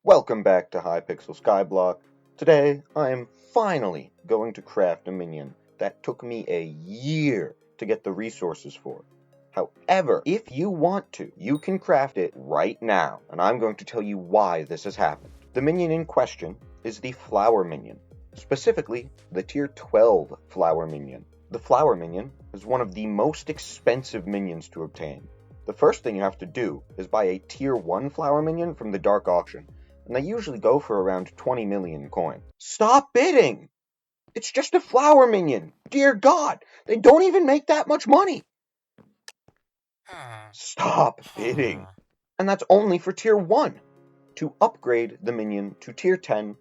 Welcome back to Hypixel Skyblock. Today, I am finally going to craft a minion that took me a year to get the resources for. However, if you want to, you can craft it right now, and I'm going to tell you why this has happened. The minion in question is the Flower Minion, specifically the Tier 12 Flower Minion. The Flower Minion is one of the most expensive minions to obtain. The first thing you have to do is buy a Tier 1 Flower Minion from the Dark Auction, and they usually go for around 20 million coins. Stop bidding! It's just a flower minion! Dear God, they don't even make that much money! Stop bidding! And that's only for Tier 1. To upgrade the minion to Tier 10,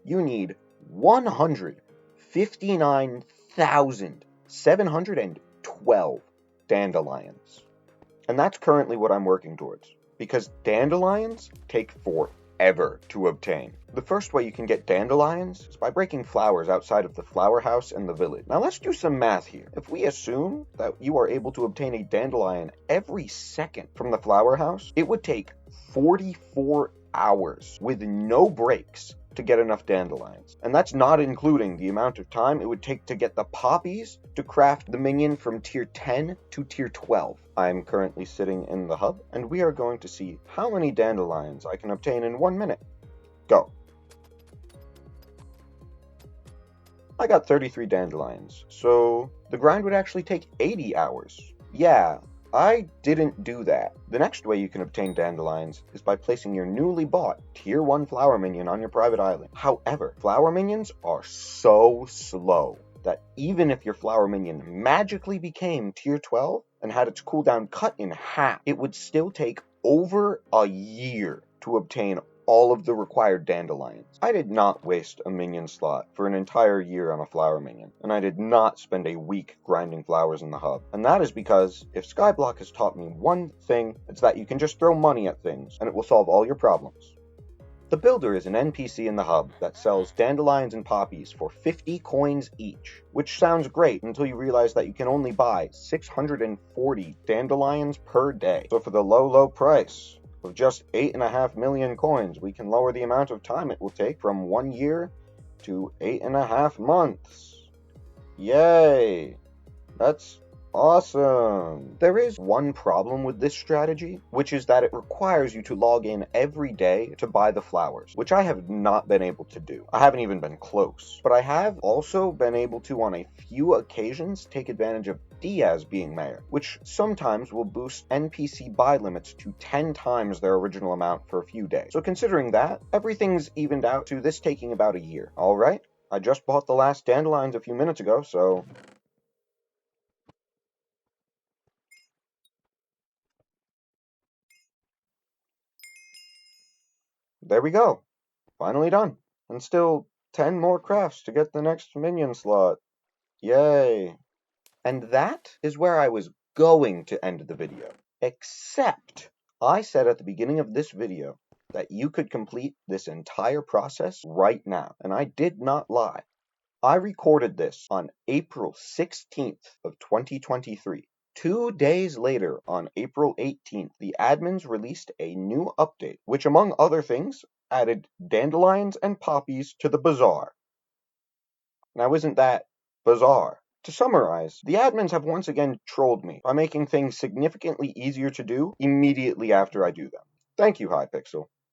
you need 159,712 dandelions. And that's currently what I'm working towards, because dandelions take forever to obtain. The first way you can get dandelions is by breaking flowers outside of the flower house and the village. Now let's do some math here. If we assume that you are able to obtain a dandelion every second from the flower house, it would take 44 hours with no breaks to get enough dandelions. And that's not including the amount of time it would take to get the poppies to craft the minion from Tier 10 to Tier 12. I'm currently sitting in the hub, and we are going to see how many dandelions I can obtain in 1 minute. Go. I got 33 dandelions, so the grind would actually take 80 hours. Yeah, I didn't do that. The next way you can obtain dandelions is by placing your newly bought Tier 1 Flower Minion on your private island. However, Flower Minions are so slow that even if your Flower Minion magically became Tier 12 and had its cooldown cut in half, it would still take over a year to obtain all of the required dandelions. I did not waste a minion slot for an entire year on a flower minion, and I did not spend a week grinding flowers in the hub. And that is because if Skyblock has taught me one thing, it's that you can just throw money at things and it will solve all your problems. The Builder is an NPC in the hub that sells dandelions and poppies for 50 coins each, which sounds great until you realize that you can only buy 640 dandelions per day. So for the low price of just 8.5 million coins, we can lower the amount of time it will take from 1 year to 8.5 months. Yay! That's awesome! There is one problem with this strategy, which is that it requires you to log in every day to buy the flowers, which I have not been able to do. I haven't even been close. But I have also been able to, on a few occasions, take advantage of Diaz being mayor, which sometimes will boost NPC buy limits to 10 times their original amount for a few days. So considering that, everything's evened out to this taking about a year. Alright, I just bought the last dandelions a few minutes ago, so there we go. Finally done. And still 10 more crafts to get the next minion slot. Yay. And that is where I was going to end the video. Except I said at the beginning of this video that you could complete this entire process right now. And I did not lie. I recorded this on April 16th of 2023. 2 days later, on April 18th, the admins released a new update, which among other things, added dandelions and poppies to the bazaar. Now isn't that bizarre? To summarize, the admins have once again trolled me by making things significantly easier to do immediately after I do them. Thank you, Hypixel.